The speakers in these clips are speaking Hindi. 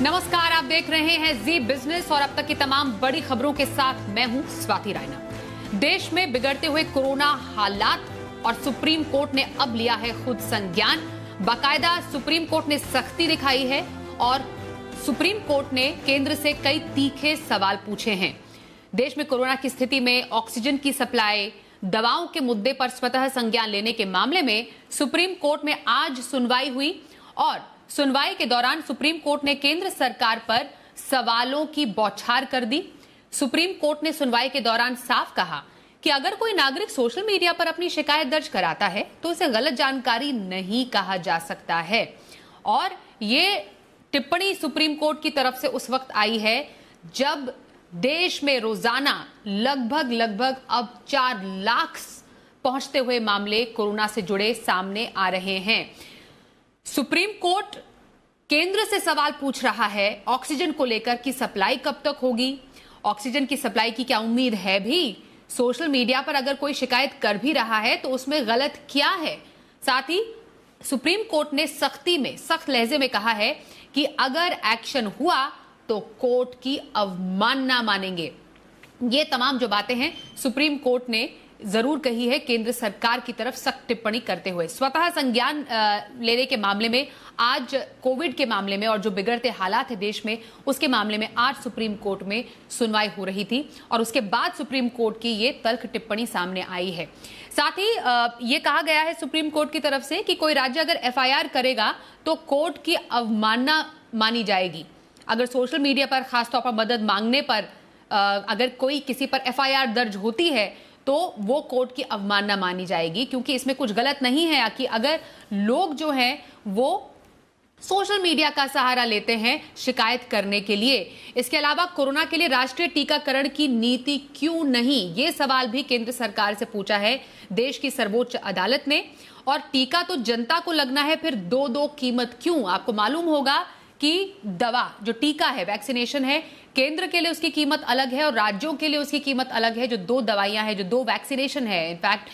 नमस्कार, आप देख रहे हैं जी बिजनेस और अब तक की तमाम बड़ी खबरों के साथ मैं हूं स्वाति रायना। देश में बिगड़ते हुए कोरोना हालात और सुप्रीम कोर्ट ने अब लिया है खुद संज्ञान। बाकायदा सुप्रीम कोर्ट ने सख्ती दिखाई है और सुप्रीम कोर्ट ने केंद्र से कई तीखे सवाल पूछे हैं। देश में कोरोना की स्थिति में ऑक्सीजन की सप्लाई, दवाओं के मुद्दे पर स्वतः संज्ञान लेने के मामले में सुप्रीम कोर्ट में आज सुनवाई हुई और सुनवाई के दौरान सुप्रीम कोर्ट ने केंद्र सरकार पर सवालों की बौछार कर दी। सुप्रीम कोर्ट ने सुनवाई के दौरान साफ कहा कि अगर कोई नागरिक सोशल मीडिया पर अपनी शिकायत दर्ज कराता है तो उसे गलत जानकारी नहीं कहा जा सकता है। और ये टिप्पणी सुप्रीम कोर्ट की तरफ से उस वक्त आई है जब देश में रोजाना लगभग अब 4 लाख पहुंचते हुए मामले कोरोना से जुड़े सामने आ रहे हैं। सुप्रीम कोर्ट केंद्र से सवाल पूछ रहा है ऑक्सीजन को लेकर कि सप्लाई कब तक होगी, ऑक्सीजन की सप्लाई की क्या उम्मीद है भी, सोशल मीडिया पर अगर कोई शिकायत कर भी रहा है तो उसमें गलत क्या है। साथ ही सुप्रीम कोर्ट ने सख्त लहजे में कहा है कि अगर एक्शन हुआ तो कोर्ट की अवमानना मानेंगे। ये तमाम जो बातें हैं सुप्रीम कोर्ट ने जरूर कही है केंद्र सरकार की तरफ सख्त टिप्पणी करते हुए। स्वतः संज्ञान लेने के मामले में आज कोविड के मामले में और जो बिगड़ते हालात है देश में उसके मामले में आज सुप्रीम कोर्ट में सुनवाई हो रही थी और उसके बाद सुप्रीम कोर्ट की ये तल्ख टिप्पणी सामने आई है। साथ ही ये कहा गया है सुप्रीम कोर्ट की तरफ से कि कोई राज्य अगर एफआईआर करेगा तो कोर्ट की अवमानना मानी जाएगी। अगर सोशल मीडिया पर खासतौर पर मदद मांगने पर अगर कोई किसी पर एफआईआर दर्ज होती है तो वो कोर्ट की अवमानना मानी जाएगी, क्योंकि इसमें कुछ गलत नहीं है कि अगर लोग जो हैं वो सोशल मीडिया का सहारा लेते हैं शिकायत करने के लिए। इसके अलावा कोरोना के लिए राष्ट्रीय टीकाकरण की नीति क्यों नहीं, ये सवाल भी केंद्र सरकार से पूछा है देश की सर्वोच्च अदालत ने। और टीका तो जनता को लगना है, फिर दो कीमत क्यों। आपको मालूम होगा कि दवा जो टीका है, वैक्सीनेशन है, केंद्र के लिए उसकी कीमत अलग है और राज्यों के लिए उसकी कीमत अलग है। जो 2 दवाइयां हैं, जो 2 वैक्सीनेशन है, इनफैक्ट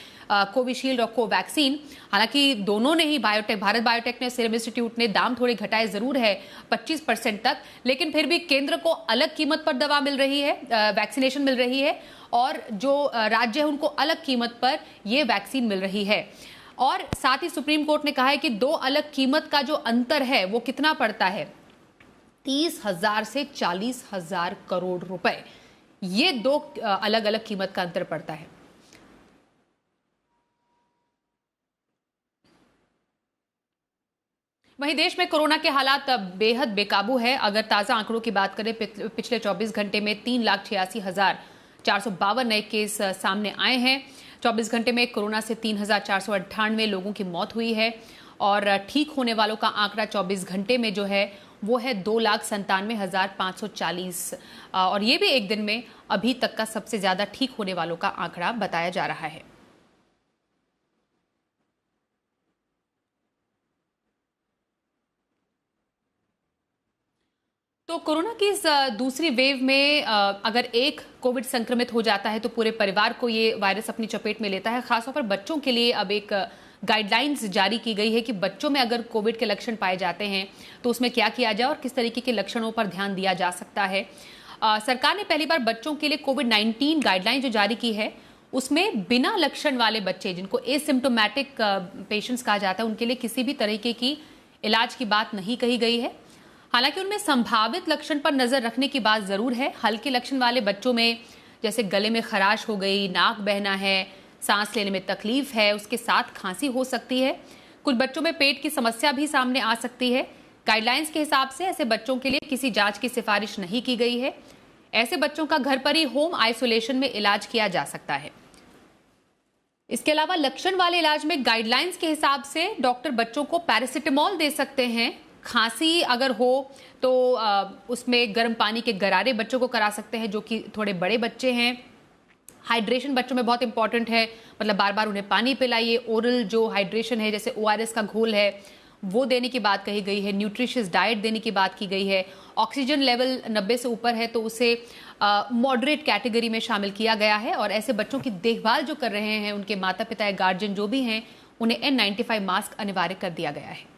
कोविशील्ड और कोवैक्सीन, हालांकि दोनों ने ही भारत बायोटेक ने, सीरम इंस्टीट्यूट ने दाम थोड़े घटाए जरूर है 25% तक, लेकिन फिर भी केंद्र को अलग कीमत पर दवा मिल रही है, वैक्सीनेशन मिल रही है और जो राज्य है उनको अलग कीमत पर यह वैक्सीन मिल रही है। और साथ ही सुप्रीम कोर्ट ने कहा है कि 2 अलग कीमत का जो अंतर है वो कितना पड़ता है, 30,000 से 40,000 करोड़ रुपए। ये 2 अलग अलग कीमत का अंतर पड़ता है। वहीं देश में कोरोना के हालात बेहद बेकाबू है। अगर ताजा आंकड़ों की बात करें, पिछले 24 घंटे में 3,86,452 नए केस सामने आए हैं। 24 घंटे में कोरोना से 3,498 लोगों की मौत हुई है और ठीक होने वालों का आंकड़ा 24 घंटे में जो है वो है 2,97,540 और ये भी एक दिन में अभी तक का सबसे ज्यादा ठीक होने वालों का आंकड़ा बताया जा रहा है। तो कोरोना की इस दूसरी वेव में अगर एक कोविड संक्रमित हो जाता है तो पूरे परिवार को ये वायरस अपनी चपेट में लेता है। खासतौर पर बच्चों के लिए अब एक गाइडलाइंस जारी की गई है कि बच्चों में अगर कोविड के लक्षण पाए जाते हैं तो उसमें क्या किया जाए और किस तरीके के लक्षणों पर ध्यान दिया जा सकता है। सरकार ने पहली बार बच्चों के लिए कोविड-19 गाइडलाइन जो जारी की है उसमें बिना लक्षण वाले बच्चे, जिनको एसिम्प्टोमेटिक पेशेंट्स कहा जाता है, उनके लिए किसी भी तरीके की इलाज की बात नहीं कही गई है। हालांकि उनमें संभावित लक्षण पर नजर रखने की बात जरूर है। हल्के लक्षण वाले बच्चों में जैसे गले में खराश हो गई, नाक बहना है, सांस लेने में तकलीफ है, उसके साथ खांसी हो सकती है। कुछ बच्चों में पेट की समस्या भी सामने आ सकती है। गाइडलाइंस के हिसाब से ऐसे बच्चों के लिए किसी जांच की सिफारिश नहीं की गई है। ऐसे बच्चों का घर पर ही होम आइसोलेशन में इलाज किया जा सकता है। इसके अलावा लक्षण वाले इलाज में गाइडलाइंस के हिसाब से डॉक्टर बच्चों को पैरासिटामोल दे सकते हैं। खांसी अगर हो तो उसमें गर्म पानी के गरारे बच्चों को करा सकते हैं जो कि थोड़े बड़े बच्चे हैं। हाइड्रेशन बच्चों में बहुत इंपॉर्टेंट है, मतलब बार बार उन्हें पानी पिलाइए। ओरल जो हाइड्रेशन है, जैसे ORS का घोल है, वो देने की बात कही गई है। न्यूट्रिशियस डाइट देने की बात की गई है। ऑक्सीजन लेवल 90 से ऊपर है तो उसे मॉडरेट कैटेगरी में शामिल किया गया है। और ऐसे बच्चों की देखभाल जो कर रहे हैं उनके माता पिता या गार्जियन जो भी हैं, उन्हें N95 मास्क अनिवार्य कर दिया गया है।